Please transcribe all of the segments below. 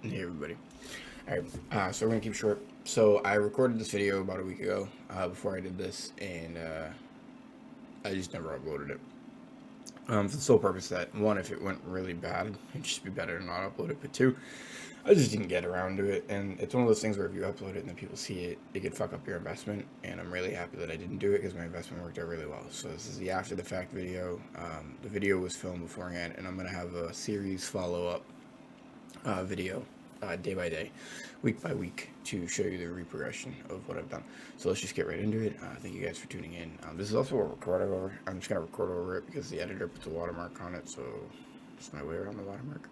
Hey everybody. Alright, so we're gonna keep it short. So I recorded this video about a week ago, before I did this, and I just never uploaded it. For the sole purpose that, one, if it went really bad, it'd just be better to not upload it, but two, I just didn't get around to it, and it's one of those things where if you upload it and then people see it, it could fuck up your investment, and I'm really happy that I didn't do it because my investment worked out really well. So this is the after the fact video. The video was filmed beforehand, and I'm gonna have a series follow-up video, day by day, week by week, to show you the reprogression of what I've done. So let's just get right into it. Thank you guys for tuning in. This is also a recorder over. I'm just gonna record over it because the editor puts a watermark on it, so it's my way around the watermark.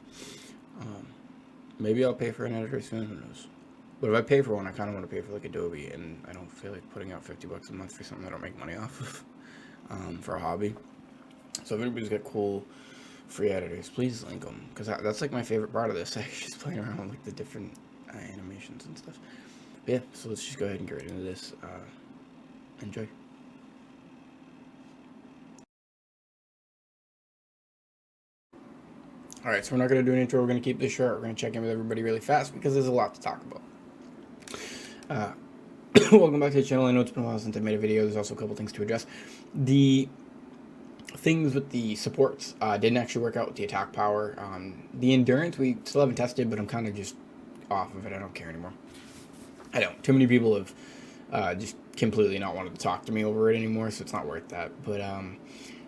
Maybe I'll pay for an editor soon. Who knows? But if I pay for one, I kind of want to pay for like Adobe, and I don't feel like putting out $50 a month for something I don't make money off of, for a hobby. So if anybody's got cool free editors, please link them, because that's like my favorite part of this, actually, is playing around with like the different animations and stuff. But yeah, so let's just go ahead and get right into this. Enjoy. Alright, so we're not going to do an intro, we're going to keep this short, we're going to check in with everybody really fast, because there's a lot to talk about. Welcome back to the channel. I know it's been a while since I made a video. There's also a couple things to address. The things with the supports didn't actually work out with the attack power. The endurance we still haven't tested, but I'm kind of just off of it. I don't care anymore. I don't. Too many people have just completely not wanted to talk to me over it anymore, so it's not worth that. But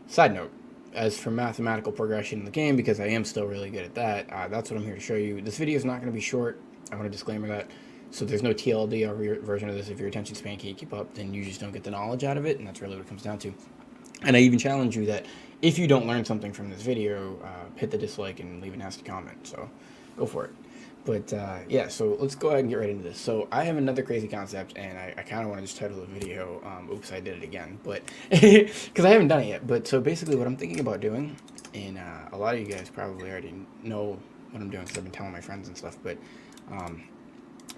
side note, as for mathematical progression in the game, because I am still really good at that, that's what I'm here to show you. This video is not going to be short. I want to disclaimer that. So there's no TLD version of this. If your attention span can't keep up, then you just don't get the knowledge out of it, and that's really what it comes down to. And I even challenge you that if you don't learn something from this video, hit the dislike and leave a nasty comment. So go for it. But yeah, so let's go ahead and get right into this. So I have another crazy concept, and I kind of want to just title the video, oops, I did it again, but because I haven't done it yet. But so basically what I'm thinking about doing, and a lot of you guys probably already know what I'm doing because I've been telling my friends and stuff, but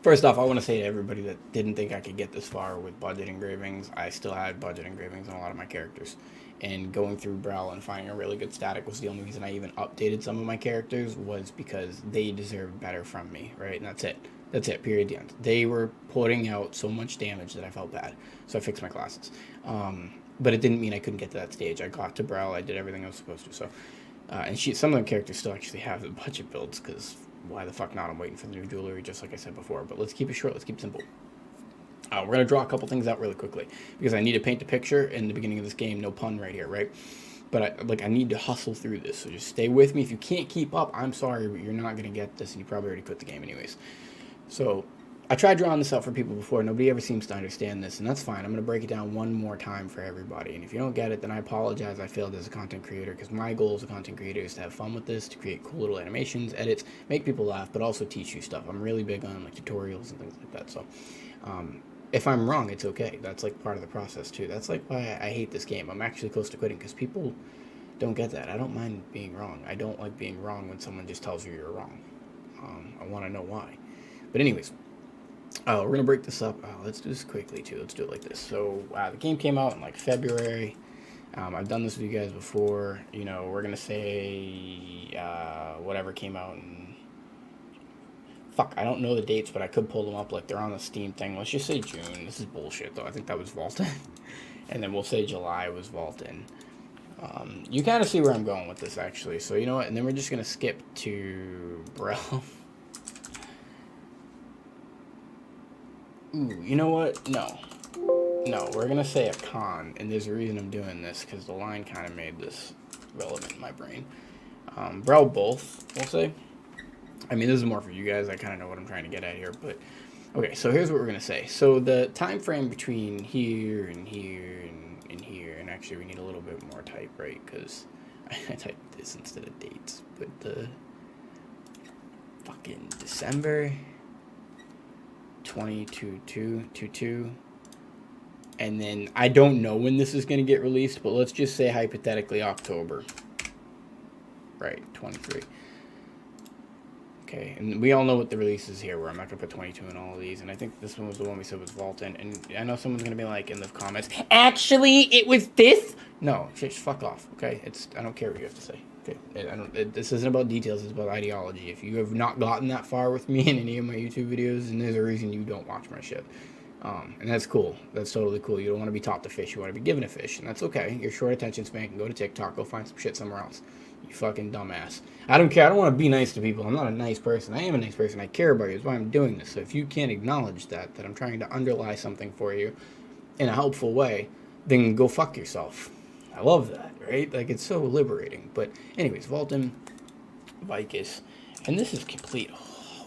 first off, I want to say to everybody that didn't think I could get this far with budget engravings, I still had budget engravings on a lot of my characters. And going through Brawl and finding a really good static was the only reason I even updated some of my characters, was because they deserved better from me, right? And that's it. That's it, period, the end. They were putting out so much damage that I felt bad. So I fixed my classes. But it didn't mean I couldn't get to that stage. I got to Brawl, I did everything I was supposed to. So, and some of the characters still actually have the budget builds, because why the fuck not? I'm waiting for the new jewelry, just like I said before. But let's keep it short, let's keep it simple. We're going to draw a couple things out really quickly, because I need to paint a picture in the beginning of this game. No pun right here, right? But I need to hustle through this, so just stay with me. If you can't keep up, I'm sorry, but you're not going to get this, and you probably already quit the game anyways. So I tried drawing this out for people before. Nobody ever seems to understand this, and that's fine. I'm going to break it down one more time for everybody, and if you don't get it, then I apologize. I failed as a content creator, because my goal as a content creator is to have fun with this, to create cool little animations, edits, make people laugh, but also teach you stuff. I'm really big on like tutorials and things like that, so if I'm wrong, it's okay. That's like part of the process too. That's like why I hate this game. I'm actually close to quitting, because people don't get that. I don't mind being wrong. I don't like being wrong when someone just tells you you're wrong. I want to know why. But anyways, we're going to break this up. Let's do this quickly too. Let's do it like this. So the game came out in like February. I've done this with you guys before. You know, we're going to say whatever came out in... Fuck, I don't know the dates, but I could pull them up. Like, they're on the Steam thing. Let's just say June. This is bullshit, though. I think that was Vault-In. And then we'll say July was Vault-In. You kind of see where I'm going with this, actually. So, you know what? And then we're just going to skip to Brawl. Ooh, you know what? No. No, we're going to say a con. And there's a reason I'm doing this, because the line kind of made this relevant in my brain. Brawl both, we'll say. I mean, this is more for you guys. I kind of know what I'm trying to get at here, but okay. So here's what we're gonna say. So the time frame between here and here and here, and actually we need a little bit more type, right? Because I typed this instead of dates. But the fucking December 2022, and then I don't know when this is gonna get released, but let's just say hypothetically October, right? 23. Okay, and we all know what the release is here, where I'm not going to put 22 in all of these, and I think this one was the one we said was Vault, and I know someone's going to be like, in the comments, actually, it was this? No, just fuck off, okay? I don't care what you have to say, okay? This isn't about details, it's about ideology. If you have not gotten that far with me in any of my YouTube videos, then there's a reason you don't watch my shit. And that's cool. That's totally cool. You don't want to be taught to fish. You want to be given a fish. And that's okay. You're short attention span. Can go to TikTok. Go find some shit somewhere else. You fucking dumbass. I don't care. I don't want to be nice to people. I'm not a nice person. I am a nice person. I care about you. That's why I'm doing this. So if you can't acknowledge that I'm trying to underlie something for you in a helpful way, then go fuck yourself. I love that, right? Like, it's so liberating. But anyways, Vulcan, Vicus, and this is complete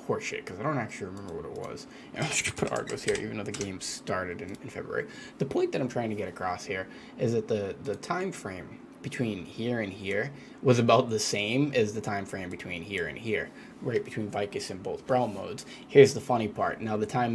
horseshit because I don't actually remember what it was. And I'm just going to put Argos here, even though the game started in February. The point that I'm trying to get across here is that the time frame between here and here was about the same as the time frame between here and here, right, between Vicus and both Brawl modes. Here's the funny part. Now the time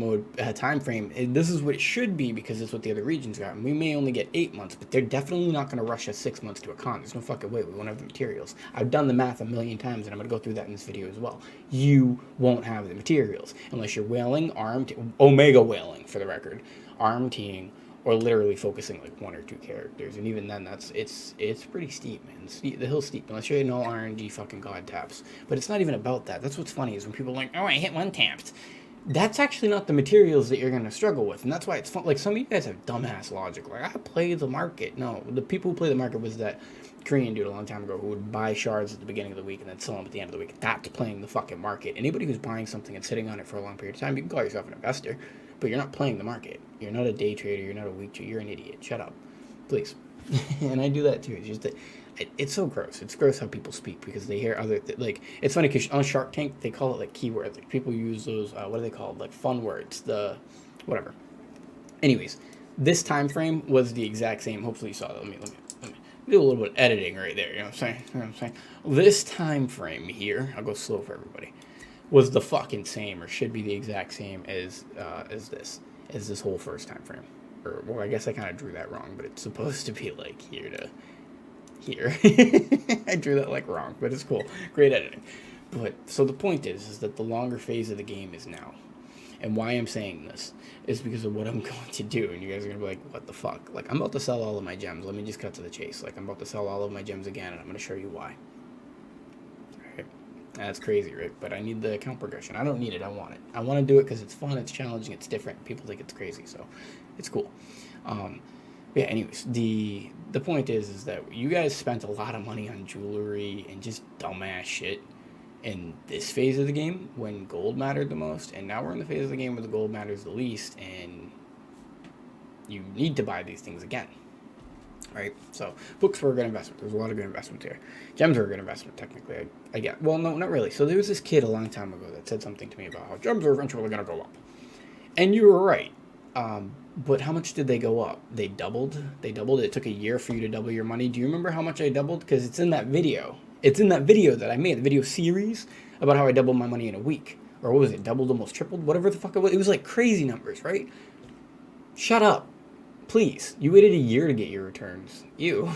frame, this is what it should be because it's what the other regions got. And we may only get 8 months, but they're definitely not going to rush us 6 months to a con. There's no fucking way. We won't have the materials. I've done the math a million times, and I'm going to go through that in this video as well. You won't have the materials unless you're whaling, armed, Omega whaling for the record, arm teeing, or literally focusing like 1 or 2 characters, and even then, it's pretty steep, man. The hill's steep, unless you're in all RNG fucking god taps. But it's not even about that. That's what's funny is when people are like, oh, I hit 1 taps. That's actually not the materials that you're gonna struggle with, and that's why it's fun. Like some of you guys have dumbass logic. Like I play the market. No, the people who play the market was that Korean dude a long time ago who would buy shards at the beginning of the week and then sell them at the end of the week. That's playing the fucking market. Anybody who's buying something and sitting on it for a long period of time, you can call yourself an investor. But you're not playing the market. You're not a day trader. You're not a week trader. You're an idiot. Shut up. Please. And I do that too. It's just that it's so gross. It's gross how people speak because they hear other like it's funny because on Shark Tank they call it like keywords. Like people use those what are they called? Like fun words. The whatever. Anyways, this time frame was the exact same. Hopefully you saw that. Let me do a little bit of editing right there. You know what I'm saying? This time frame here. I'll go slow for everybody. Was the fucking same, or should be the exact same as this whole first time frame. Or well, I guess I kind of drew that wrong, but it's supposed to be like here to here. I drew that like wrong, but it's cool. Great editing. But so the point is that the longer phase of the game is now, and why I'm saying this is because of what I'm going to do, and you guys are gonna be like, what the fuck? Like I'm about to sell all of my gems. Let me just cut to the chase. Like I'm about to sell all of my gems again, and I'm gonna show you why. That's crazy, right? But I need the account progression. I don't need it. I want it. I want to do it because it's fun, it's challenging, it's different. People think it's crazy, so it's cool. Yeah, anyways, the point is that you guys spent a lot of money on jewelry and just dumbass shit in this phase of the game when gold mattered the most, and now we're in the phase of the game where the gold matters the least, and you need to buy these things again. Right, so books were a good investment. There's a lot of good investments here. Gems were a good investment, technically. I get. Well, no, not really. So there was this kid a long time ago that said something to me about how gems are eventually going to go up, and you were right. But how much did they go up? They doubled. They doubled. It took a year for you to double your money. Do you remember how much I doubled? Because it's in that video. It's in that video that I made, the video series about how I doubled my money in a week, or what was it? Doubled, almost tripled, whatever the fuck it was. It was like crazy numbers, right? Shut up. Please, you waited a year to get your returns. Ew.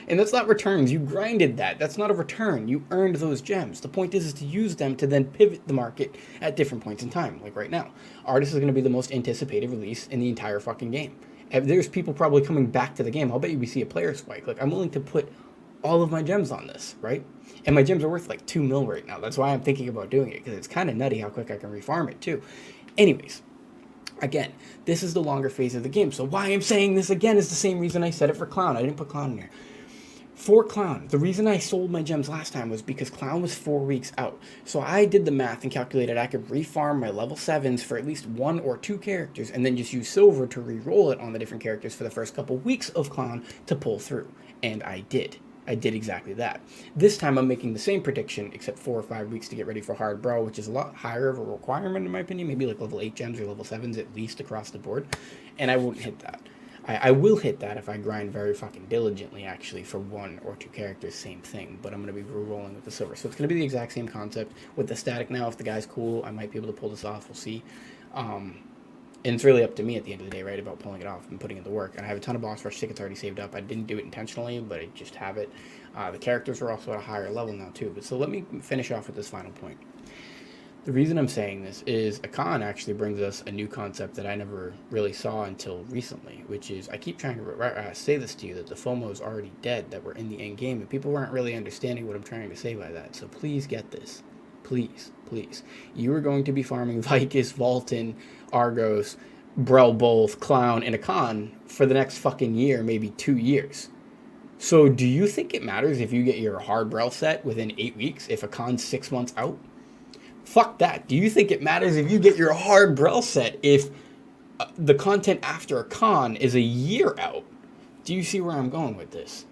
And that's not returns. You grinded that. That's not a return. You earned those gems. The point is to use them to then pivot the market at different points in time, like right now. Artist is going to be the most anticipated release in the entire fucking game. There's people probably coming back to the game. I'll bet you we see a player spike. Like, I'm willing to put all of my gems on this, right? And my gems are worth like 2 mil right now. That's why I'm thinking about doing it, because it's kind of nutty how quick I can refarm it too. Anyways. Again, this is the longer phase of the game. So why I'm saying this again is the same reason I said it for Clown. I didn't put Clown in here. For Clown, the reason I sold my gems last time was because Clown was 4 weeks out. So I did the math and calculated I could refarm my level 7s for at least 1 or 2 characters and then just use silver to re-roll it on the different characters for the first couple weeks of Clown to pull through. And I did. I did exactly that. This time I'm making the same prediction, except 4 or 5 weeks to get ready for Hard Bro, which is a lot higher of a requirement in my opinion, maybe like level 8 gems or level 7s at least across the board, and I won't hit that. I will hit that if I grind very fucking diligently, actually, for 1 or 2 characters, same thing, but I'm going to be rolling with the silver. So it's going to be the exact same concept. With the static now, if the guy's cool, I might be able to pull this off, we'll see. And it's really up to me at the end of the day, right, about pulling it off and putting in the work. And I have a ton of boss rush tickets already saved up. I didn't do it intentionally, but I just have it. The characters are also at a higher level now, too. But so let me finish off with this final point. The reason I'm saying this is a con actually brings us a new concept that I never really saw until recently, which is I keep trying to say this to you, that the FOMO is already dead, that we're in the end game, and people aren't really understanding what I'm trying to say by that. So please get this. Please, please. You are going to be farming Vicus, Volton, Argos, Brel both, Clown, and a con for the next fucking year, maybe 2 years. So do you think it matters if you get your hard Brel set within 8 weeks if a con's 6 months out? Fuck that. Do you think it matters if you get your hard Brel set if the content after a con is a year out? Do you see where I'm going with this?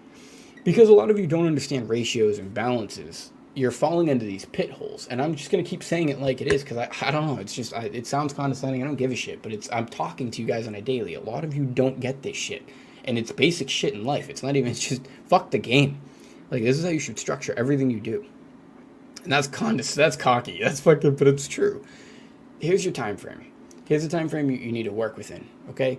Because a lot of you don't understand ratios and balances. You're falling into these pit holes. And I'm just going to keep saying it like it is because I don't know. It's just, it sounds condescending. I don't give a shit. But I'm talking to you guys on a daily. A lot of you don't get this shit. And it's basic shit in life. It's not even, it's just, fuck the game. Like, this is how you should structure everything you do. And that's cocky. That's fucking, but it's true. Here's your time frame. Here's the time frame you need to work within, okay?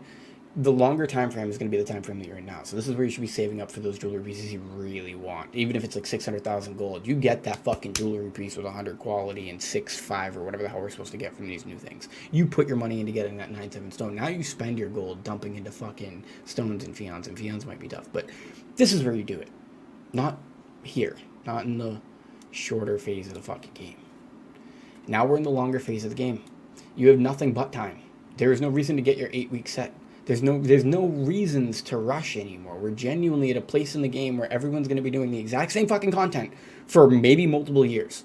The longer time frame is going to be the time frame that you're in now. So this is where you should be saving up for those jewelry pieces you really want. Even if it's like 600,000 gold, you get that fucking jewelry piece with 100 quality and 6.5 or whatever the hell we're supposed to get from these new things. You put your money into getting that 9.7 stone. Now you spend your gold dumping into fucking stones and fions might be tough, but this is where you do it. Not here. Not in the shorter phase of the fucking game. Now we're in the longer phase of the game. You have nothing but time. There is no reason to get your 8-week set. There's no reasons to rush anymore. We're genuinely at a place in the game where everyone's going to be doing the exact same fucking content for maybe multiple years.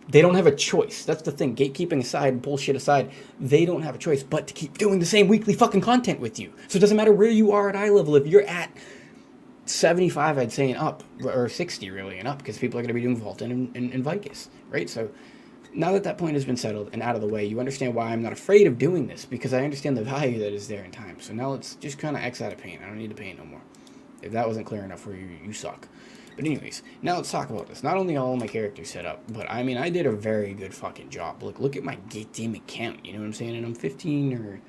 They don't have a choice. That's the thing. Gatekeeping aside, bullshit aside, they don't have a choice but to keep doing the same weekly fucking content with you. So it doesn't matter where you are at eye level. If you're at 75, I'd say, and up, or 60 really and up, because people are going to be doing Volton and Vicus, right? So now that point has been settled and out of the way, you understand why I'm not afraid of doing this, because I understand the value that is there in time. So now let's just kind of X out of pain. I don't need the pain no more. If that wasn't clear enough for you, you suck. But anyways, now let's talk about this. Not only all my characters set up, but I mean, I did a very good fucking job. Look at my gate team account, you know what I'm saying? And I'm $1,500 or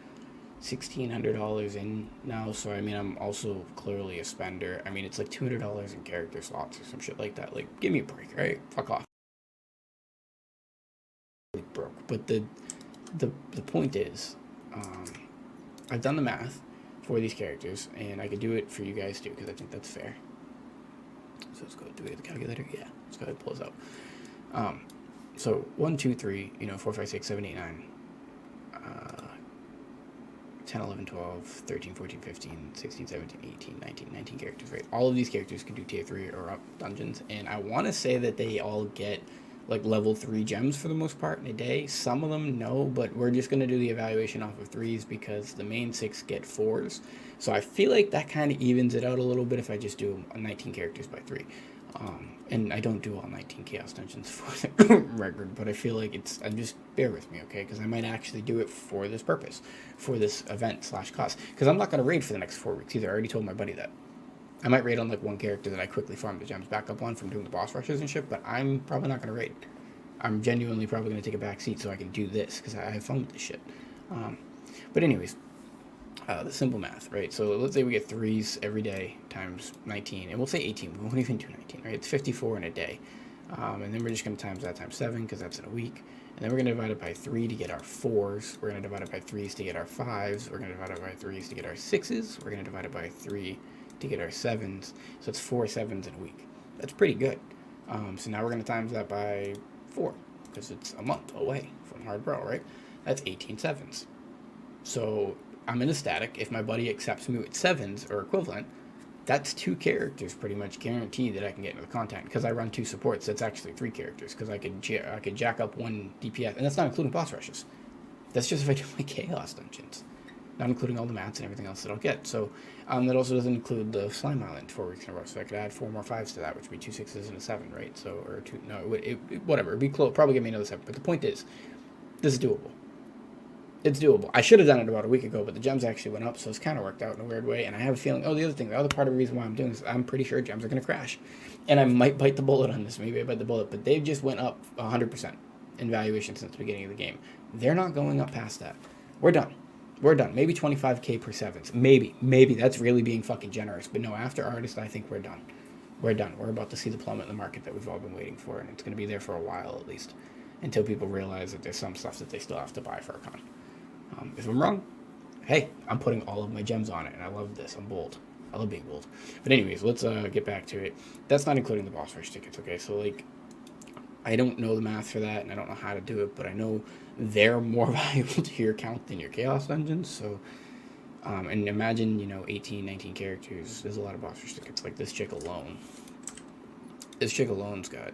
$1,600 in now, so I mean, I'm also clearly a spender. I mean, it's like $200 in character slots or some shit like that. Like, give me a break, right? Fuck off. Broke. But the point is, I've done the math for these characters, and I could do it for you guys too, because I think that's fair. So let's go. Do we have the calculator? Yeah. Let's go ahead and pull this out. So 1, 2, 3, 4, 5, 6, 7, 8, 9. 10, 11, 12, 13, 14, 15, 16, 17, 18, 19 characters, right? All of these characters can do tier 3 or up dungeons, and I want to say that they all get like level 3 gems for the most part in a day. Some of them no, but we're just going to do the evaluation off of 3s because the main 6 get 4s. So I feel like that kind of evens it out a little bit if I just do 19 characters by 3. And I don't do all 19 chaos dungeons for the record, but I feel like just bear with me, okay? Because I might actually do it for this purpose, for this event / cost. Because I'm not going to raid for the next 4 weeks either. I already told my buddy that. I might raid on like one character that I quickly farm the gems back up on from doing the boss rushes and shit, but I'm probably not going to raid. I'm genuinely probably going to take a back seat so I can do this, because I have fun with this shit. But anyways, the simple math, right? So let's say we get 3s every day times 19, and we'll say 18. We won't even do 19, right? It's 54 in a day. And then we're just going to times that times 7, because that's in a week. And then we're going to divide it by 3 to get our 4s. We're going to divide it by 3s to get our 5s. We're going to divide it by 3s to get our 6s. We're going to divide it by 3 to get our 7s. So it's 4 7s in a week. That's pretty good. So now we're going to times that by 4, because it's a month away from hard bro, right? That's 18 7s. So I'm in a static. If my buddy accepts me with 7s or equivalent, that's 2 characters pretty much guaranteed that I can get into the content, because I run 2 supports. That's actually 3 characters, because I could jack up 1 DPS, and that's not including boss rushes. That's just if I do my chaos dungeons, not including all the mats and everything else that I'll get. So that also doesn't include the slime island 4 weeks in a row, so I could add 4 more 5s to that, which would be 2 6s and a 7, right? So, or 2, no, whatever, it'd be close, probably give me another 7, but the point is, this is doable. It's doable. I should have done it about a week ago, but the gems actually went up, so it's kind of worked out in a weird way. And I have a feeling, the other part of the reason why I'm doing this, I'm pretty sure gems are going to crash. And I might bite the bullet on this. Maybe I bite the bullet, but they've just went up 100% in valuation since the beginning of the game. They're not going up past that. We're done. Maybe 25k per 7s. Maybe. That's really being fucking generous. But no, after Artist, I think we're done. We're about to see the plummet in the market that we've all been waiting for, and it's going to be there for a while at least. until people realize that there's some stuff that they still have to buy for a con. If I'm wrong, hey, I'm putting all of my gems on it, and I love this. I'm bold. I love being bold. But anyways, let's get back to it. That's not including the boss rush tickets, okay? So, like, I don't know the math for that, and I don't know how to do it, but I know they're more valuable to your account than your Chaos Dungeons, so... and imagine, 18, 19 characters. There's a lot of boss rush tickets. Like, this chick alone. This chick alone's got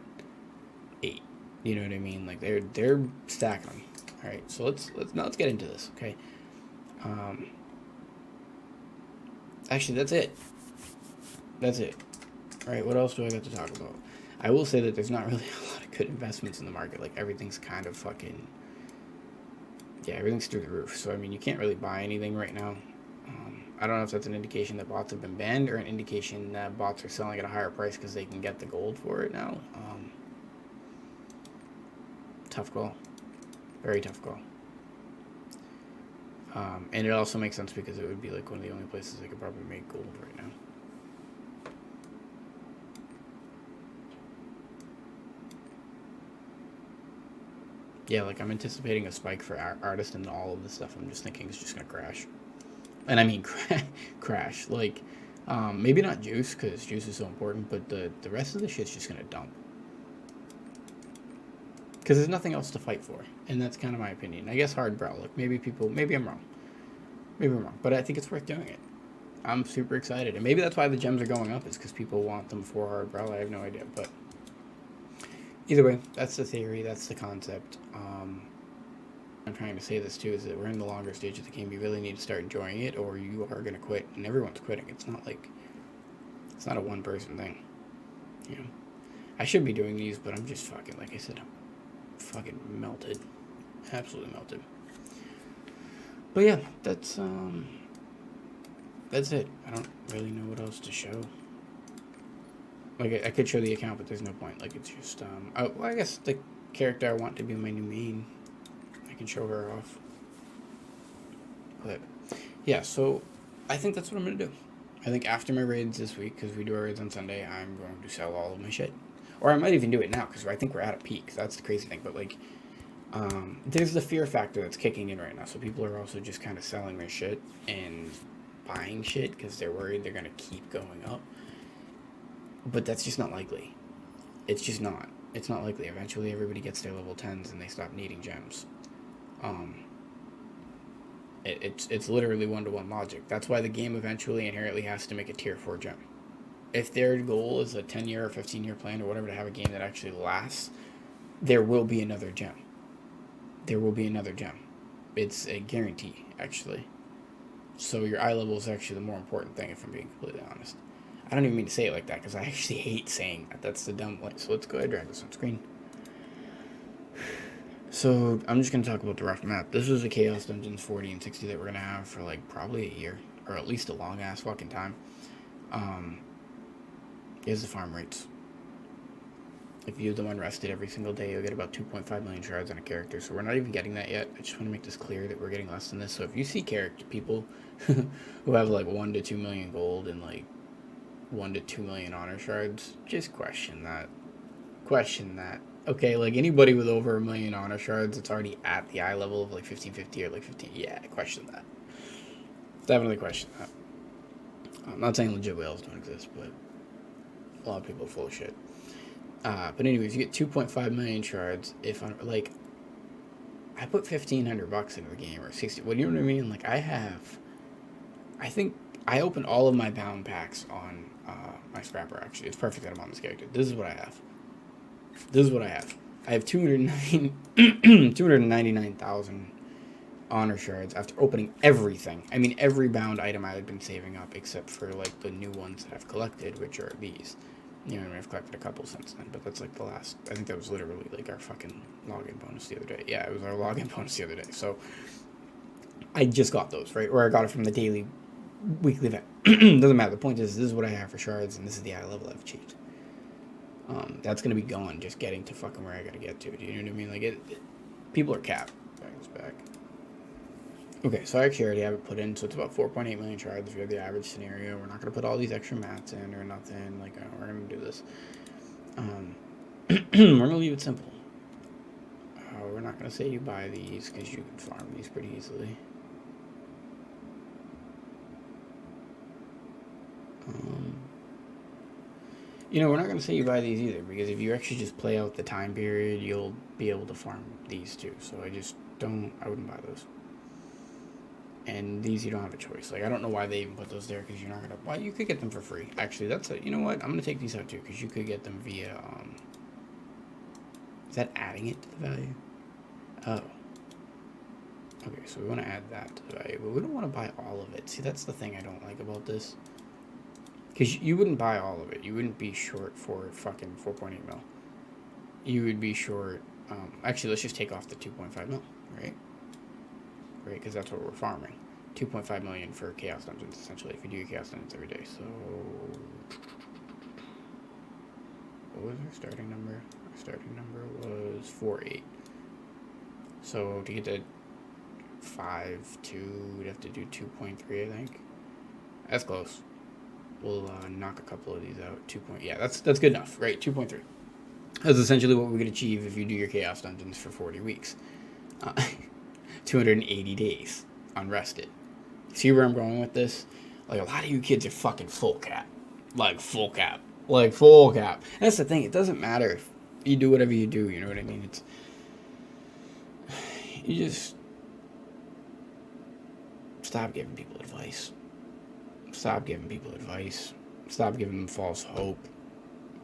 8. You know what I mean? Like, they're stacking them. All right, so let's get into this, okay? Actually, that's it. That's it. All right, what else do I got to talk about? I will say that there's not really a lot of good investments in the market. Like, everything's kind of fucking... Yeah, everything's through the roof. So, I mean, you can't really buy anything right now. I don't know if that's an indication that bots have been banned or an indication that bots are selling at a higher price because they can get the gold for it now. Tough call. Very tough call. And it also makes sense because it would be like one of the only places they could probably make gold right now. Yeah, like I'm anticipating a spike for artists and all of this stuff. I'm just thinking it's just going to crash. And I mean crash. Like, maybe not juice because juice is so important, but the rest of the shit's just going to dump. Because there's nothing else to fight for. And that's kind of my opinion. I guess hard brow. Like, maybe I'm wrong. Maybe I'm wrong. But I think it's worth doing it. I'm super excited. And maybe that's why the gems are going up, is because people want them for hard brow. I have no idea. But either way, that's the theory. That's the concept. I'm trying to say this too, is that we're in the longer stage of the game. You really need to start enjoying it, or you are going to quit. And everyone's quitting. It's not a one-person thing. I should be doing these, but I'm just fucking, like I said, I'm fucking melted. Absolutely melted. But yeah, that's it. I don't really know what else to show. Like, I could show the account, but there's no point. Like, it's just, well, I guess the character I want to be my new main, I can show her off. But, yeah, so I think that's what I'm going to do. I think after my raids this week, because we do our raids on Sunday, I'm going to sell all of my shit. Or I might even do it now, because I think we're at a peak. That's the crazy thing. But, like, there's the fear factor that's kicking in right now. So people are also just kind of selling their shit and buying shit because they're worried they're going to keep going up. But that's just not likely. It's just not. It's not likely. Eventually, everybody gets their level 10s and they stop needing gems. It's literally one-to-one logic. That's why the game eventually inherently has to make a tier 4 gem. If their goal is a 10-year or 15-year plan or whatever to have a game that actually lasts, there will be another gem. There will be another gem. It's a guarantee, actually. So your eye level is actually the more important thing, if I'm being completely honest. I don't even mean to say it like that, because I actually hate saying that. That's the dumb way. So let's go ahead and drag this on screen. So I'm just going to talk about the rough map. This is the Chaos Dungeons 40 and 60 that we're going to have for, like, probably a year. Or at least a long-ass fucking time. Here's the farm rates. If you use them unrested every single day, you'll get about 2.5 million shards on a character. So we're not even getting that yet. I just want to make this clear that we're getting less than this. So if you see people who have, like, 1 to 2 million gold and, like, 1 to 2 million honor shards, just question that. Question that. Okay, like, anybody with over 1 million honor shards that's already at the eye level of, like, 1550 or, like, 15... Yeah, question that. Definitely question that. I'm not saying legit whales don't exist, but a lot of people are full of shit. But anyways, you get 2.5 million shards. If I'm, like, I put $1,500 into the game, or 60. What, you know what I mean? Like, I think I opened all of my bound packs on my scrapper. Actually, it's perfect that I'm on this character. This is what I have. I have 299,000 honor shards after opening everything. I mean, every bound item I had been saving up, except for, like, the new ones that I've collected, which are these. You know, I mean, I've collected a couple since then, but that's, like, the last... I think that was literally, like, our fucking login bonus the other day. Yeah, it was our login bonus the other day. So, I just got those, right? Or I got it from the daily, weekly event. Doesn't matter. The point is, this is what I have for shards, and this is the eye level I've achieved. That's going to be gone, just getting to fucking where I got to get to. Do you know what I mean? Like, people are capped. Back this back. Okay, so I actually already have it put in, so it's about 4.8 million shards if you have the average scenario. We're not going to put all these extra mats in or nothing. Like, we're going to do this. We're going to leave it simple. we're not going to say you buy these because you can farm these pretty easily. You know, we're not going to say you buy these either, because if you actually just play out the time period, you'll be able to farm these too. So I wouldn't buy those. And these, you don't have a choice. Like, I don't know why they even put those there, because you're not going to... Well, you could get them for free. Actually, you know what? I'm going to take these out too, because you could get them via... Is that adding it to the value? Oh. Okay, so we want to add that to the value, but we don't want to buy all of it. See, that's the thing I don't like about this. Because you wouldn't buy all of it. You wouldn't be short for fucking 4.8 mil. You would be short... actually, let's just take off the 2.5 mil, right? Right, because that's what we're farming. 2.5 million for Chaos Dungeons, essentially, if you do your Chaos Dungeons every day. So... What was our starting number? Our starting number was 4.8. So, to get to 5.2, we'd have to do 2.3, I think. That's close. We'll knock a couple of these out. Yeah, that's good enough, right? 2.3. That's essentially what we could achieve if you do your Chaos Dungeons for 40 weeks. 280 days unrested. See where I'm going with this? Like, a lot of you kids are fucking full cap. Like, full cap. Like, full cap. And that's the thing. It doesn't matter if you do whatever you do, you know what I mean? You just... Stop giving people advice. Stop giving people advice. Stop giving them false hope.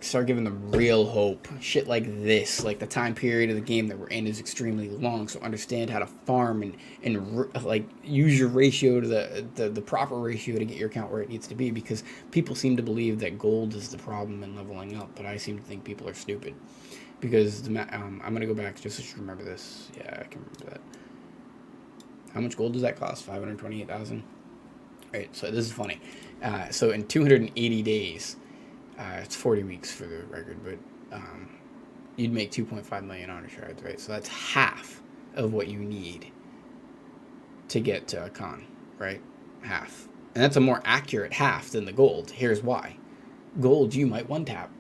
Start giving them real hope. Shit like this. Like, the time period of the game that we're in is extremely long, so understand how to farm and like, use your ratio to the proper ratio to get your account where it needs to be, because people seem to believe that gold is the problem in leveling up, but I seem to think people are stupid. Because, I'm going to go back just to remember this. Yeah, I can remember that. How much gold does that cost? 528,000? Right, so this is funny. So in 280 days, it's 40 weeks for the record, but you'd make 2.5 million honor shards, right? So that's half of what you need to get to a con, right? Half. And that's a more accurate half than the gold. Here's why. Gold, you might one-tap,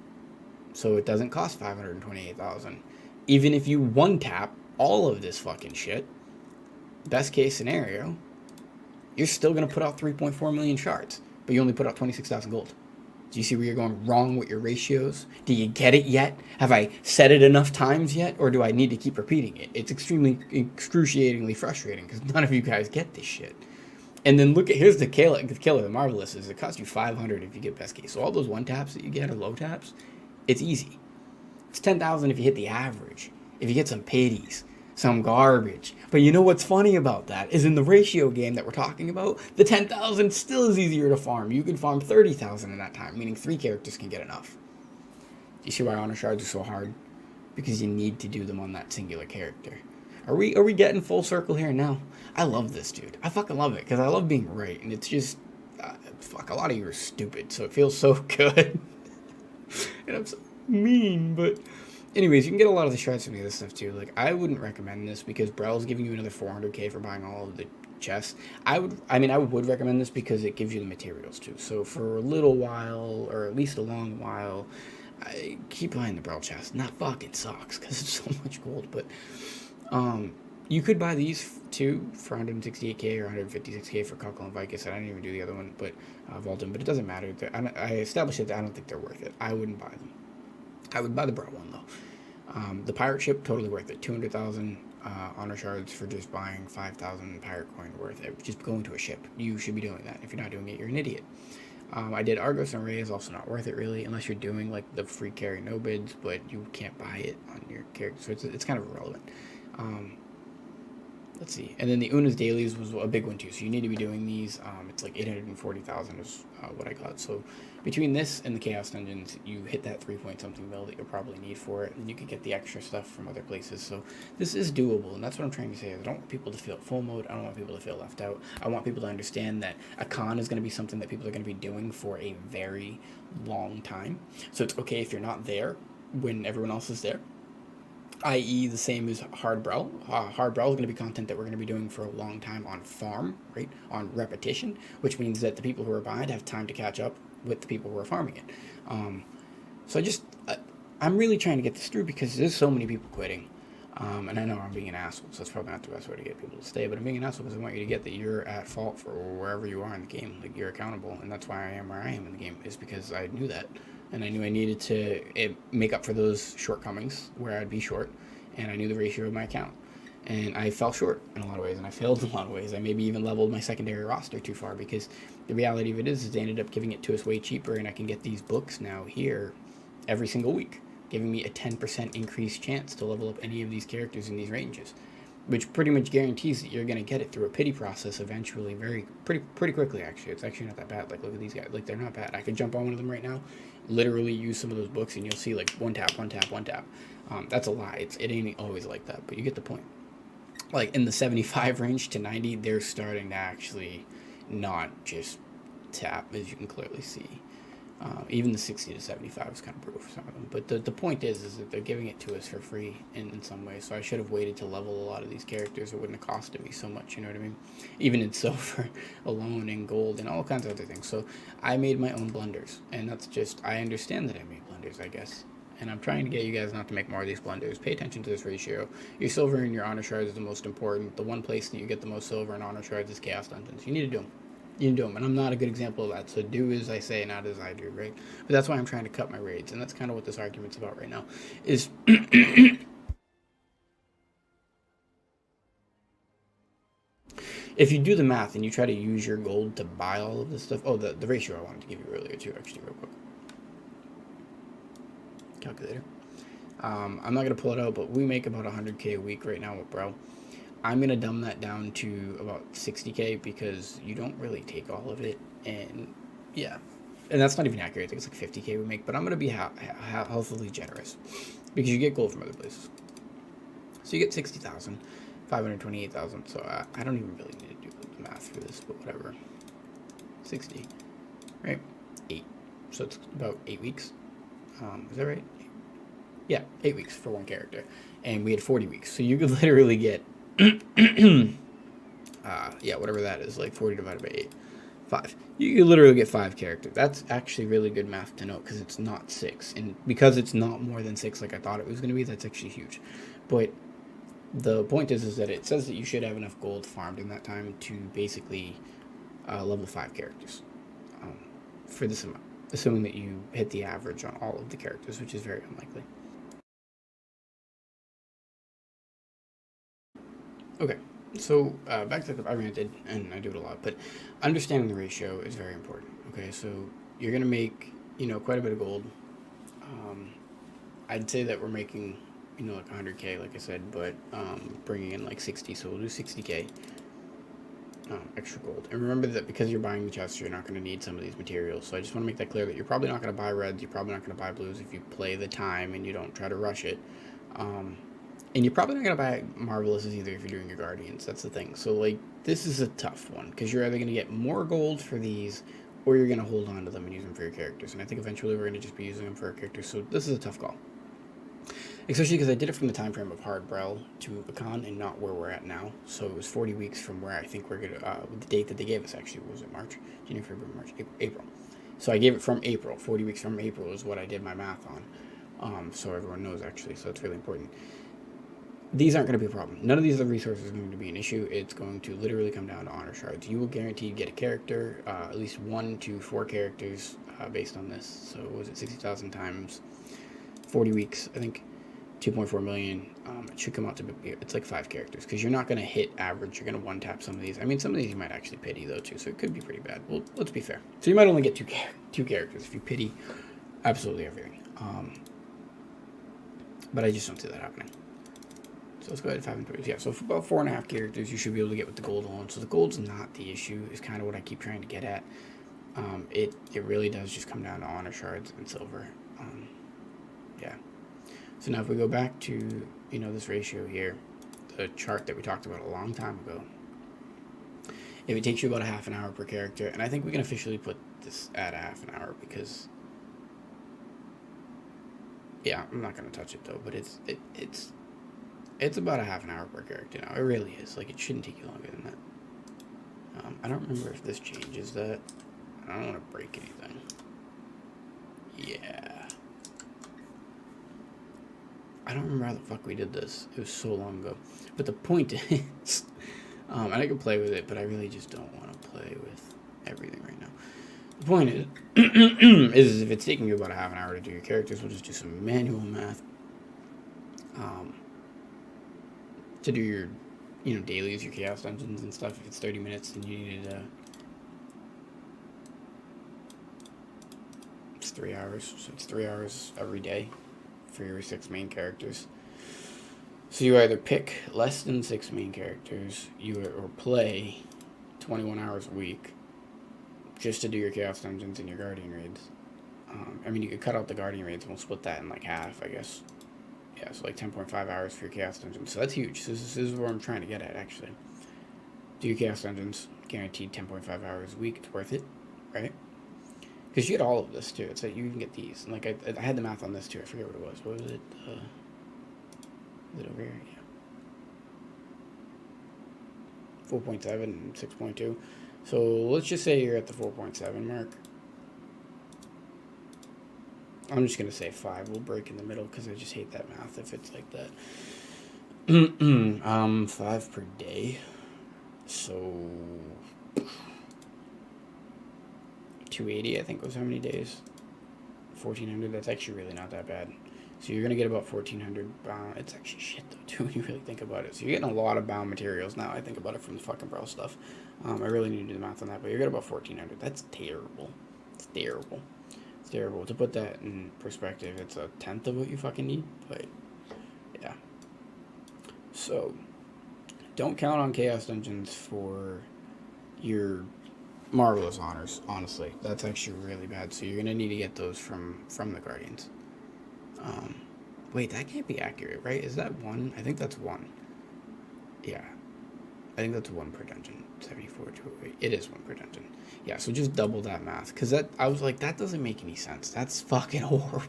so it doesn't cost 528,000. Even if you one-tap all of this fucking shit, best case scenario, you're still going to put out 3.4 million shards, but you only put out 26,000 gold. Do you see where you're going wrong with your ratios? Do you get it yet? Have I said it enough times yet, or do I need to keep repeating it? It's excruciatingly frustrating, because none of you guys get this shit. And then look at, here's the killer, the marvelous is it costs you 500 if you get best case. So all those one taps that you get, or low taps, it's easy. It's 10,000 if you hit the average. If you get some pitties, some garbage. But you know what's funny about that is, in the ratio game that we're talking about, the 10,000 still is easier to farm. You can farm 30,000 in that time, meaning 3 characters can get enough. Do you see why honor shards are so hard? Because you need to do them on that singular character. Are we getting full circle here now? I love this, dude. I fucking love it, because I love being right, and it's just, fuck, a lot of you are stupid, so it feels so good. And I'm so mean, but... Anyways, you can get a lot of the shards from the other stuff too. Like, I wouldn't recommend this because Brell's giving you another 400k for buying all of the chests. I would recommend this because it gives you the materials too. So for a little while, or at least a long while, I keep buying the Brell chest. And that fucking sucks because it's so much gold. But you could buy these too for 168k or 156k for Cockle and Vicus. I didn't even do the other one, but Volton. But it doesn't matter. I established that I don't think they're worth it. I wouldn't buy them. I would buy the Brell one though. The pirate ship, totally worth it. 200,000 honor shards for just buying 5,000 pirate coin worth it. Just going to a ship. You should be doing that. If you're not doing it, you're an idiot. I did Argos and Ray, is also not worth it really, unless you're doing like the free carry no bids, but you can't buy it on your character, so it's kind of irrelevant. Let's see. And then the Una's dailies was a big one too, so you need to be doing these. It's like 840,000 is what I got. So between this and the Chaos Dungeons, you hit that 3-point-something mil that you'll probably need for it, and you can get the extra stuff from other places. So this is doable, and that's what I'm trying to say. I don't want people to feel FOMO'd. I don't want people to feel left out. I want people to understand that a con is going to be something that people are going to be doing for a very long time. So it's okay if you're not there when everyone else is there. I.e. the same as Hard Brell. Hard Brell is going to be content that we're going to be doing for a long time on farm, right? On repetition, which means that the people who are behind have time to catch up with the people who are farming it. So I'm really trying to get this through because there's so many people quitting. And I know I'm being an asshole, so that's probably not the best way to get people to stay, but I'm being an asshole because I want you to get that you're at fault for wherever you are in the game. Like, you're accountable, and that's why I am where I am in the game, is because I knew that. And I knew I needed to make up for those shortcomings where I'd be short, and I knew the ratio of my account. And I fell short in a lot of ways, and I failed in a lot of ways. I maybe even leveled my secondary roster too far, because the reality of it is they ended up giving it to us way cheaper, and I can get these books now here every single week, giving me a 10% increased chance to level up any of these characters in these ranges, which pretty much guarantees that you're going to get it through a pity process eventually, pretty quickly. Actually, it's actually not that bad. Like, look at these guys, like, they're not bad. I could jump on one of them right now, literally use some of those books, and you'll see like one tap, one tap, one tap. That's a lie. It ain't always like that, but you get the point. Like, in the 75 range to 90, they're starting to actually not just tap, as you can clearly see. Even the 60 to 75 is kind of brutal for some of them. But the point is that they're giving it to us for free in some ways. So I should have waited to level a lot of these characters. It wouldn't have costed me so much, you know what I mean? Even in silver alone and gold and all kinds of other things. So I made my own blunders. And that's just, I understand that I made blunders, I guess. And I'm trying to get you guys not to make more of these blunders. Pay attention to this ratio. Your silver and your honor shards is the most important. The one place that you get the most silver and honor shards is chaos dungeons. You need to do them. You do them, and I'm not a good example of that, so do as I say, not as I do, right? But that's why I'm trying to cut my raids, and that's kind of what this argument's about right now, is if you do the math and you try to use your gold to buy all of this stuff. Oh, the ratio I wanted to give you earlier too, actually, real quick. Calculator. I'm not going to pull it out, but we make about 100k a week right now with Bro. I'm going to dumb that down to about 60k because you don't really take all of it. And yeah, and that's not even accurate. I think it's like 50k we make, but I'm going to be healthily generous because you get gold from other places. So you get 60,000, 528,000. So I don't even really need to do the math for this, but whatever. 60, right? 8. So it's about 8 weeks. Is that right? Yeah, 8 weeks for one character. And we had 40 weeks. So you could literally get yeah, whatever that is, like 40 divided by 8, 5. You could literally get 5 characters. That's actually really good math to note because it's not 6. And because it's not more than 6 like I thought it was going to be, that's actually huge. But the point is that it says that you should have enough gold farmed in that time to basically level 5 characters for this amount, assuming that you hit the average on all of the characters, which is very unlikely. Okay, so back to the, I ranted, and I do it a lot, but understanding the ratio is very important. Okay, so you're going to make, quite a bit of gold. I'd say that we're making, like 100k, like I said, but bringing in like 60, so we'll do 60k extra gold. And remember that because you're buying the chests, you're not going to need some of these materials. So I just want to make that clear that you're probably not going to buy reds, you're probably not going to buy blues if you play the time and you don't try to rush it. And you're probably not going to buy Marvelouses either if you're doing your Guardians. That's the thing. So, like, this is a tough one because you're either going to get more gold for these or you're going to hold on to them and use them for your characters. And I think eventually we're going to just be using them for our characters. So this is a tough call. Especially because I did it from the time frame of Hard Brel to Bacan and not where we're at now. So it was 40 weeks from where I think we're going to, the date that they gave us actually, was it March? January, February, March, April. So I gave it from April. 40 weeks from April is what I did my math on. So everyone knows actually. So it's really important. These aren't going to be a problem. None of these other resources are going to be an issue. It's going to literally come down to honor shards. You will guaranteed get a character, at least 1 to 4 characters based on this. So was it 60,000 times 40 weeks? I think 2.4 million. It should come out to be, it's like 5 characters because you're not going to hit average. You're going to one-tap some of these. I mean, some of these you might actually pity though too, so it could be pretty bad. Well, let's be fair. So you might only get two characters if you pity absolutely everything. But I just don't see that happening. So let's go ahead and 5 and 3. Yeah, so for about 4.5 characters, you should be able to get with the gold alone. So the gold's not the issue, is kind of what I keep trying to get at. It really does just come down to honor shards and silver. Yeah. So now if we go back to, this ratio here, the chart that we talked about a long time ago, if it takes you about a half an hour per character, and I think we can officially put this at a half an hour because, yeah, I'm not going to touch it though, but it's about a half an hour per character now. It really is. Like, it shouldn't take you longer than that. I don't remember if this changes that. I don't want to break anything. Yeah. I don't remember how the fuck we did this. It was so long ago. But the point is, and I can play with it, but I really just don't want to play with everything right now. The point is if it's taking you about a half an hour to do your characters, we'll just do some manual math. To do your, dailies, your chaos dungeons and stuff. If it's 30 minutes, then you need it's 3 hours. So it's 3 hours every day for your 6 main characters. So you either pick less than 6 main characters, or play 21 hours a week just to do your chaos dungeons and your guardian raids. I mean, you could cut out the guardian raids and we'll split that in like half, I guess. Yeah, so like 10.5 hours for your chaos dungeons. So that's huge. This is where I'm trying to get at, actually. Do your chaos dungeons, guaranteed 10.5 hours a week. It's worth it, right? Because you get all of this, too. It's like you can get these. And like I had the math on this, too. I forget what it was. What was it? Is it over here? Yeah. 4.7 and 6.2. So let's just say you're at the 4.7 mark. I'm just going to say 5. We'll break in the middle because I just hate that math if it's like that. 5 per day. So 280, I think, was how many days? 1,400. That's actually really not that bad. So you're going to get about 1,400 bound. It's actually shit, though, too, when you really think about it. So you're getting a lot of bound materials now. I think about it from the fucking Brawl stuff. I really need to do the math on that, but you're getting about 1,400. That's terrible. It's terrible. It's terrible. To put that in perspective, it's a tenth of what you fucking need, but yeah. So don't count on Chaos Dungeons for your Marvelous Honors, honestly. That's actually really bad. So you're going to need to get those from the Guardians. Wait, that can't be accurate, right? Is that 1? I think that's 1. Yeah. I think that's 1 per dungeon. 74 to 8. It is 1 per dungeon. Yeah, so just double that math. Because I was like, that doesn't make any sense. That's fucking horrible.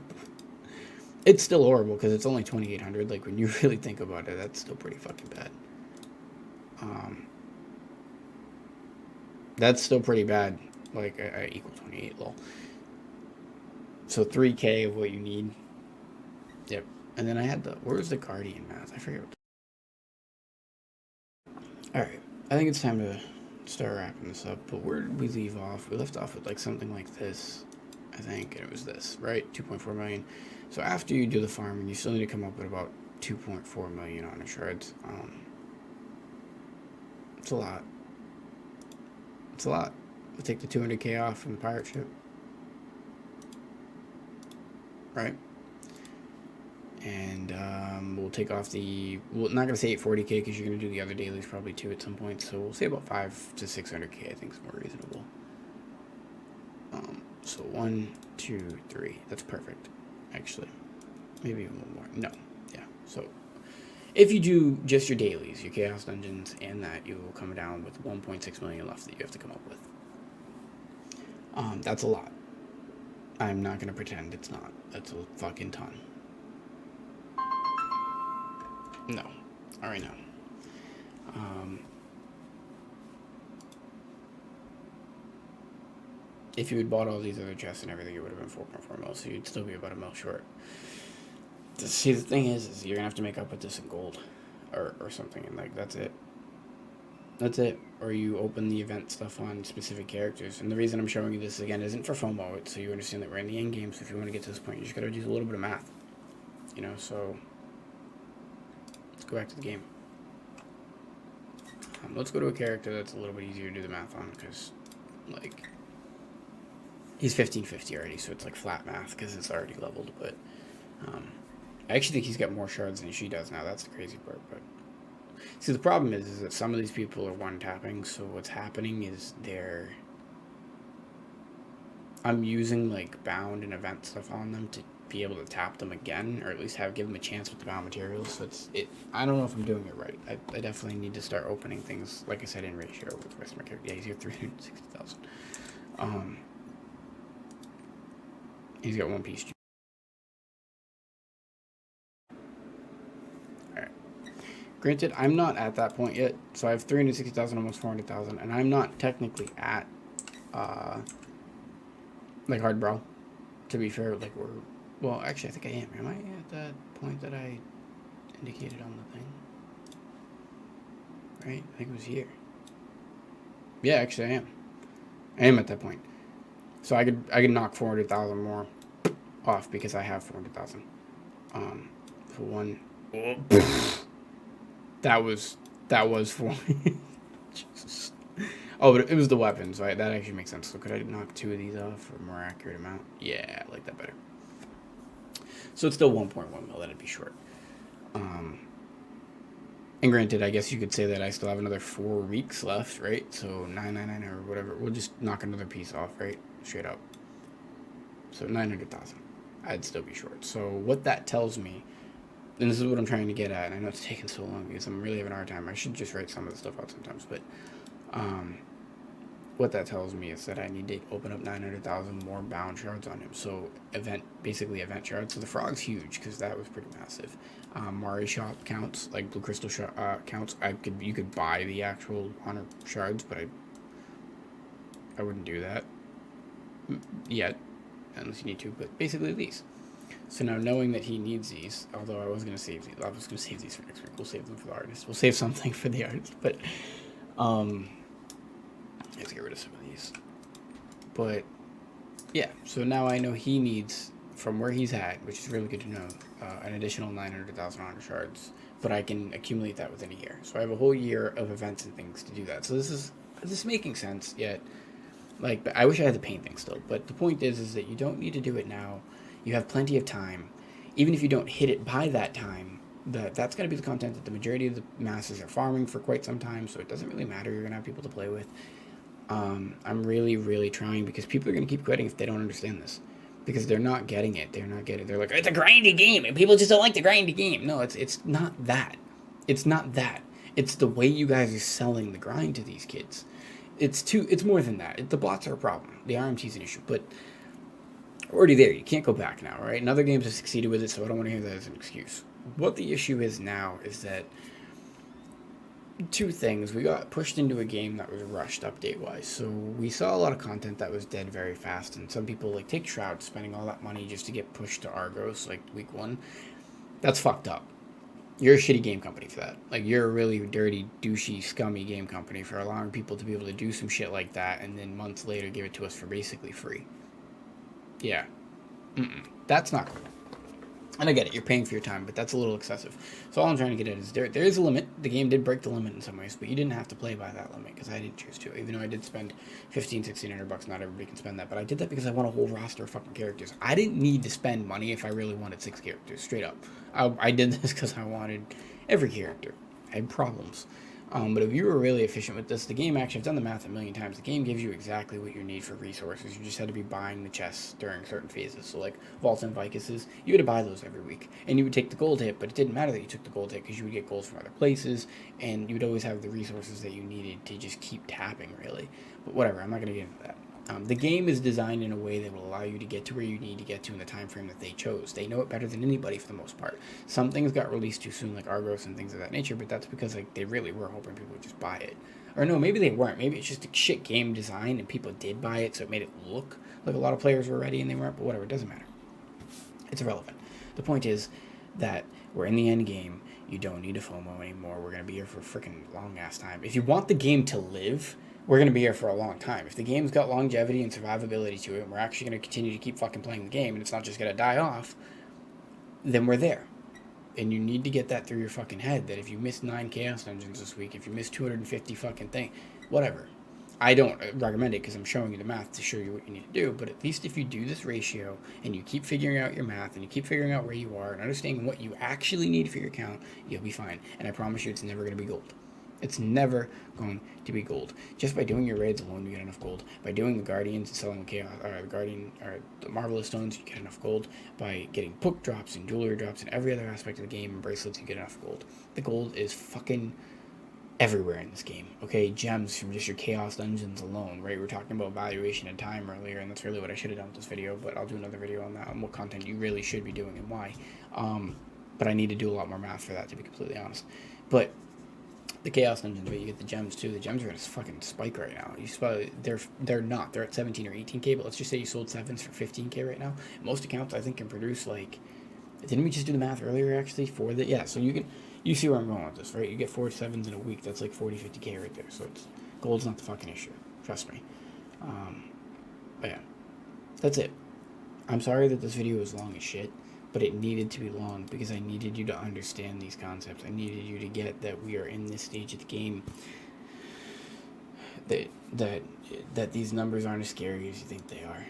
It's still horrible because it's only 2,800. Like, when you really think about it, that's still pretty fucking bad. That's still pretty bad. Like, I equal 28, lol. So 3K of what you need. Yep. And then I had where's the Guardian math? I forget. Alright. I think it's time to start wrapping this up. But where did we leave off? We left off with like something like this, I think. And it was this, right? 2.4 million. So after you do the farming, you still need to come up with about 2.4 million on the shards. It's a lot. It's a lot. We'll take the 200k off from the pirate ship. Right? And we'll take off we're not going to say 840k because you're going to do the other dailies probably too at some point. So we'll say about 5 to 600k, I think is more reasonable. So 1, 2, 3. That's perfect, actually. Maybe even one more. No. Yeah. So if you do just your dailies, your chaos dungeons, and that, you will come down with 1.6 million left that you have to come up with. That's a lot. I'm not going to pretend it's not. That's a fucking ton. No. Alright, no. If you had bought all these other chests and everything, it would have been 4.4 mil, so you'd still be about a mil short. See, the thing is you're going to have to make up with this in gold. Or something, and like, that's it. That's it. Or you open the event stuff on specific characters. And the reason I'm showing you this again isn't for FOMO, it's so you understand that we're in the end game, so if you want to get to this point, you just gotta do a little bit of math. You know, so let's go back to the game. Let's go to a character that's a little bit easier to do the math on, because, like, he's 1550 already, so it's like flat math, because it's already leveled, but, I actually think he's got more shards than she does now. That's the crazy part, but see, the problem is that some of these people are one-tapping, so what's happening is I'm using, like, bound and event stuff on them to be able to tap them again, or at least give them a chance with the bound materials, so I don't know if I'm doing it right. I definitely need to start opening things, like I said, in ratio with the rest of my character. Yeah, he's got 360,000. He's got one piece. Granted, I'm not at that point yet, so I have 360,000, almost 400,000, and I'm not technically at, like, hard brawl, to be fair. Like, well, actually, I think I am. Am I at that point that I indicated on the thing? Right? I think it was here. Yeah, actually I am. I am at that point. So I could knock 400,000 more off because I have 400,000. For one, that was for me. Jesus. Oh, but it was the weapons, right? That actually makes sense. So could I knock 2 of these off for a more accurate amount? Yeah, I like that better. So it's still 1.1 mil that I'd be short. And granted, I guess you could say that I still have another 4 weeks left, right? So 999 or whatever. We'll just knock another piece off, right? Straight up. So 900,000. I'd still be short. So what that tells me, and this is what I'm trying to get at, and I know it's taking so long because I'm really having a hard time. I should just write some of the stuff out sometimes, but what that tells me is that I need to open up 900,000 more bound shards on him. So basically event shards. So the frog's huge because that was pretty massive. Mari shop counts, like blue crystal counts. You could buy the actual honor shards, but I wouldn't do that yet, unless you need to. But basically these. So now knowing that he needs these, although I was going to save these, for next week. We'll save them for the artist. We'll save something for the artist, but let's get rid of some of these. But yeah, so now I know he needs, from where he's at, which is really good to know, an additional 900,000 honor shards, but I can accumulate that within a year. So I have a whole year of events and things to do that. So this is making sense yet. Like, I wish I had the paint thing still, but the point is that you don't need to do it now. You have plenty of time. Even if you don't hit it by that time, that's going to be the content that the majority of the masses are farming for quite some time, so it doesn't really matter. You're going to have people to play with. I'm really, really trying, because people are going to keep quitting if they don't understand this. Because they're not getting it. They're like, it's a grindy game, and people just don't like the grindy game. No, it's not that. It's not that. It's the way you guys are selling the grind to these kids. It's more than that. The bots are a problem. The RMT is an issue, but we're already there. You can't go back now, right? And other games have succeeded with it, so I don't want to hear that as an excuse. What the issue is now is that 2 things. We got pushed into a game that was rushed update-wise, so we saw a lot of content that was dead very fast, and some people like take Shroud, spending all that money just to get pushed to Argos like week 1. That's fucked up. You're a shitty game company for that. Like, you're a really dirty, douchey, scummy game company for allowing people to be able to do some shit like that and then months later give it to us for basically free. Yeah. That's not cool. And I get it, you're paying for your time, but that's a little excessive. So all I'm trying to get at is there is a limit. The game did break the limit in some ways, but you didn't have to play by that limit, because I didn't choose to. Even though I did spend $1,500-$1,600, not everybody can spend that, but I did that because I want a whole roster of fucking characters. I didn't need to spend money if I really wanted 6 characters, straight up. I did this because I wanted every character. I had problems. But if you were really efficient with this, the game actually, I've done the math a million times, the game gives you exactly what you need for resources. You just had to be buying the chests during certain phases. So like Vaults and Vicuses, you had to buy those every week. And you would take the gold hit, but it didn't matter that you took the gold hit, because you would get gold from other places, and you would always have the resources that you needed to just keep tapping, really. But whatever, I'm not going to get into that. The game is designed in a way that will allow you to get to where you need to get to in the time frame that they chose. They know it better than anybody for the most part. Some things got released too soon, like Argos and things of that nature, but that's because like they really were hoping people would just buy it. Or no, maybe they weren't. Maybe it's just a shit game design and people did buy it, so it made it look like a lot of players were ready and they weren't, but whatever, it doesn't matter. It's irrelevant. The point is that we're in the end game. You don't need a FOMO anymore. We're going to be here for a freaking long-ass time. If you want the game to live, we're going to be here for a long time. If the game's got longevity and survivability to it, and we're actually going to continue to keep fucking playing the game, and it's not just going to die off, then we're there. And you need to get that through your fucking head, that if you missed 9 Chaos Dungeons this week, if you missed 250 fucking thing, whatever. I don't recommend it because I'm showing you the math to show you what you need to do, but at least if you do this ratio, and you keep figuring out your math, and you keep figuring out where you are, and understanding what you actually need for your account, you'll be fine. And I promise you, it's never going to be gold. It's never going to be gold. Just by doing your raids alone, you get enough gold. By doing the Guardians and selling the Chaos, or the Guardian, or the Marvelous Stones, you get enough gold. By getting book drops and jewelry drops and every other aspect of the game and bracelets, you get enough gold. The gold is fucking everywhere in this game. Okay, gems from just your Chaos Dungeons alone, right? We were talking about valuation and time earlier, and that's really what I should have done with this video, but I'll do another video on that, on what content you really should be doing and why. But I need to do a lot more math for that, to be completely honest. But the Chaos Dungeons, but you get the gems too. The gems are at a fucking spike right now. They're not. They're at 17 or 18k, but let's just say you sold 7s for 15k right now. Most accounts, I think, can produce like Didn't we just do the math earlier, actually, for the... Yeah, so you see where I'm going with this, right? You get 4 7s in a week. That's like 40, 50K right there. So gold's not the fucking issue. Trust me. But yeah, that's it. I'm sorry that this video was long as shit, but it needed to be long because I needed you to understand these concepts. I needed you to get that we are in this stage of the game. That these numbers aren't as scary as you think they are.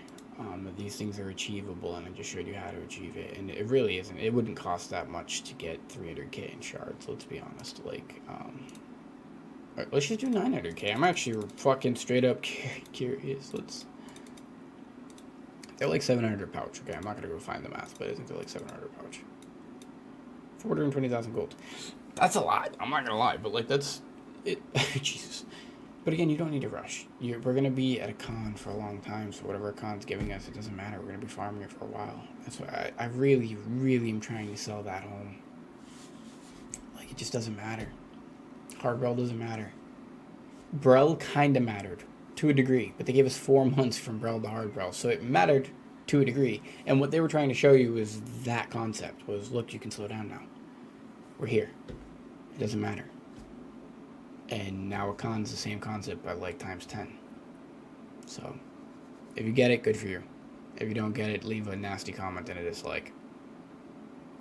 That these things are achievable, and I just showed you how to achieve it. And it really isn't. It wouldn't cost that much to get 300K in shards. Let's be honest. Like, right, let's just do 900K. I'm actually fucking straight up curious. They're like 700 pouch. Okay, I'm not gonna go find the math, but I think they're like 700 pouch. 420,000 gold. That's a lot. I'm not gonna lie, but like that's it. Jesus. But again, you don't need to rush. We're going to be at a con for a long time, so whatever a con's giving us, it doesn't matter. We're going to be farming it for a while. That's why I really, really am trying to sell that home. Like, it just doesn't matter. Hard Brel doesn't matter. Brel kind of mattered, to a degree, but they gave us 4 months from Brel to Hard Brel, so it mattered to a degree. And what they were trying to show you was that concept, was, look, you can slow down now. We're here. It doesn't matter. And now a con's the same concept, but like times 10. So, if you get it, good for you. If you don't get it, leave a nasty comment and a dislike.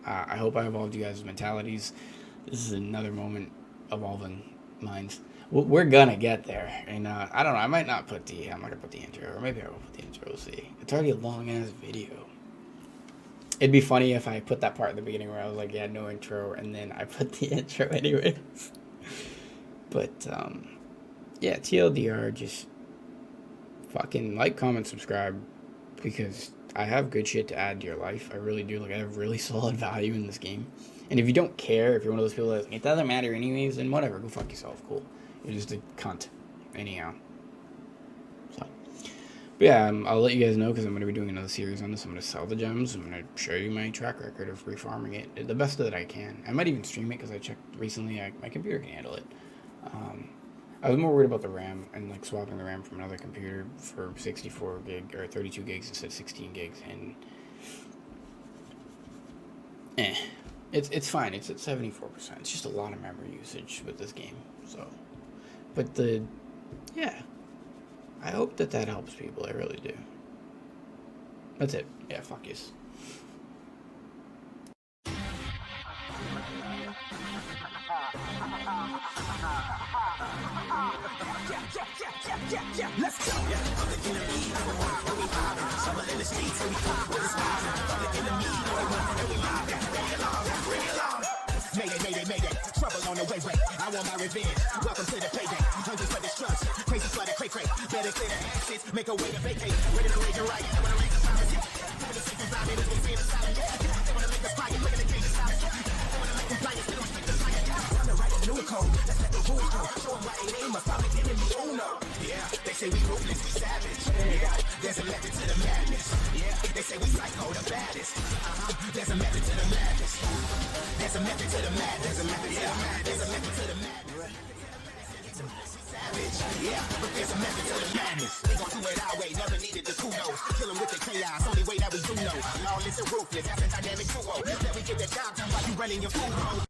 I hope I evolved you guys' mentalities. This is another moment evolving minds. We're gonna get there. And I don't know, I'm not gonna put the intro, or maybe I will put the intro, we'll see. It's already a long ass video. It'd be funny if I put that part at the beginning where I was like, yeah, no intro, and then I put the intro anyways. But, yeah, TLDR, just fucking like, comment, subscribe, because I have good shit to add to your life. I really do. Like, I have really solid value in this game. And if you don't care, if you're one of those people that, it doesn't matter anyways, then whatever, go fuck yourself, cool. You're just a cunt. Anyhow. So, but yeah, I'll let you guys know, because I'm going to be doing another series on this. I'm going to sell the gems. I'm going to show you my track record of refarming it the best that I can. I might even stream it, because I checked recently, my computer can handle it. I was more worried about the RAM and like swapping the RAM from another computer for 64 gig or 32 gigs instead of 16 gigs, and it's fine. It's at 74%. It's just a lot of memory usage with this game. So, but yeah, I hope that helps people. I really do. That's it. Yeah, fuck yes. Let's go. Public enemy, we mobbing. Summer in the streets, and we pop with a smile. Public enemy, we mobbing. Bring it along. Mayday. Trouble on the way. I want my revenge. Welcome to the payday. Hungry for destruction. Crazy for the cray. Better clear the ashes. Make a way to vacate. Ready to raise your right. I wanna raise the policy. Put the secret down in the scene of silence. They wanna make us quiet. Look at the case of silence. They wanna make compliance. They don't speak the science. I'm the right of the new code. Let's let the rules go. Show them why it ain't my public enemy. Oh no. Yeah, they say we ruthless, we savage. Yeah, there's a method to the madness. Yeah, they say we psycho, the baddest. There's a method to the madness. There's a method to the madness. There's a method to the madness. There's a method to the madness. Savage. Yeah, but there's a method to the madness. They gon' do it our way, never needed the kudos. Kill 'em with the chaos, only way that we do know. Lawless and ruthless, that's a dynamic duo. That we get the job done while you running your food.